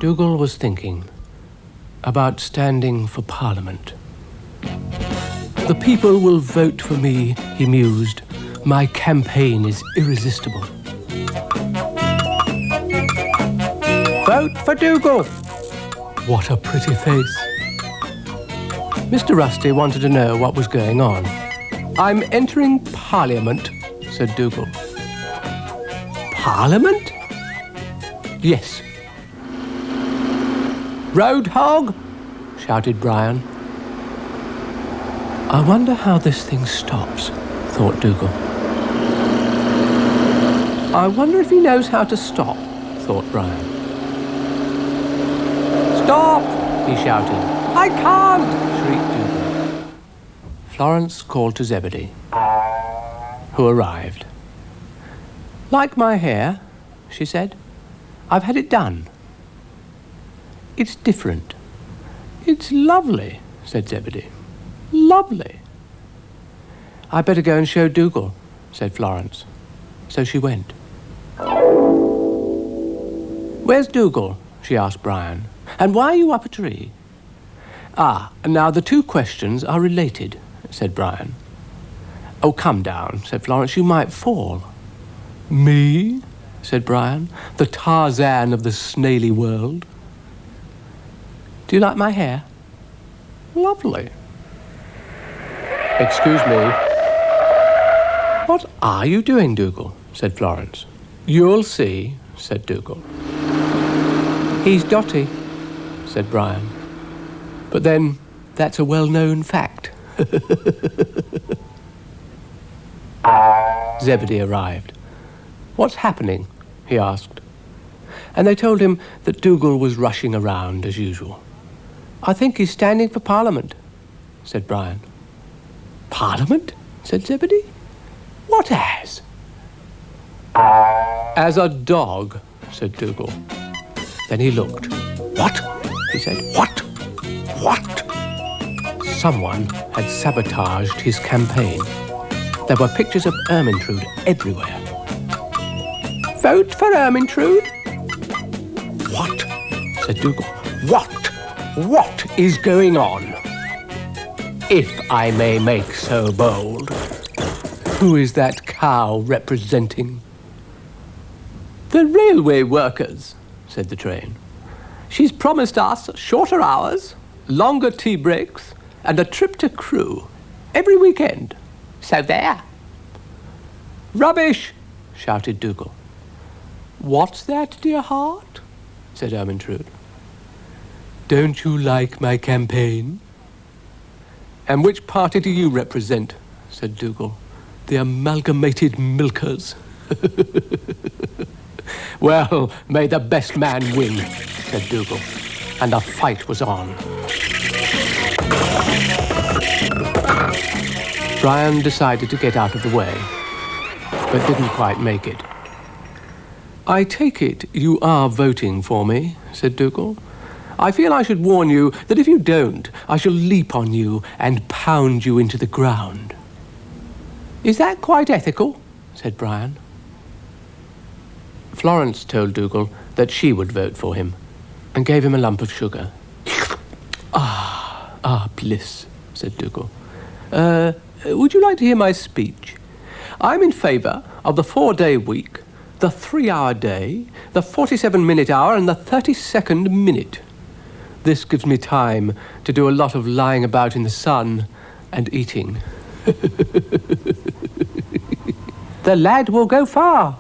Dougal was thinking about standing for Parliament. The people will vote for me, he mused. My campaign is irresistible. Vote for Dougal! What a pretty face. Mr. Rusty wanted to know what was going on. I'm entering Parliament, said Dougal. Parliament? Yes. Roadhog, shouted Brian. I wonder how this thing stops, thought Dougal. I wonder if he knows how to stop, thought Brian. Stop, he shouted. I can't, shrieked Dougal. Florence called to Zebedee, who arrived. Like my hair, she said. I've had it done. It's different. It's lovely, said Zebedee. Lovely. I better go and show Dougal, said Florence. So she went. Where's Dougal? She asked Brian. And why are you up a tree? Now the two questions are related, said Brian. Oh, come down, said Florence. You might fall. Me? Said Brian. The Tarzan of the snaily world. Do you like my hair? Lovely. Excuse me. What are you doing, Dougal? Said Florence. You'll see, said Dougal. He's dotty, said Brian. But then, that's a well-known fact. Zebedee arrived. What's happening? He asked. And they told him that Dougal was rushing around as usual. I think he's standing for Parliament, said Brian. Parliament? Said Zebedee. What as? As a dog, said Dougal. Then he looked. What? He said. What? What? Someone had sabotaged his campaign. There were pictures of Ermintrude everywhere. Vote for Ermintrude? What? Said Dougal. What? What is going on? If I may make so bold. Who is that cow representing? The railway workers, said the train. She's promised us shorter hours, longer tea breaks, and a trip to Crewe every weekend. So there. Rubbish, shouted Dougal. What's that, dear heart? Said Ermintrude. Don't you like my campaign? And which party do you represent? Said Dougal. The Amalgamated Milkers. Well, may the best man win, said Dougal. And the fight was on. Brian decided to get out of the way, but didn't quite make it. I take it you are voting for me, said Dougal. I feel I should warn you that if you don't, I shall leap on you and pound you into the ground. Is that quite ethical? Said Brian. Florence told Dougal that she would vote for him and gave him a lump of sugar. Bliss, said Dougal. Would you like to hear my speech? I'm in favour of the 4-day week, the 3-hour day, the 47-minute hour, and the 32nd minute. This gives me time to do a lot of lying about in the sun and eating. The lad will go far,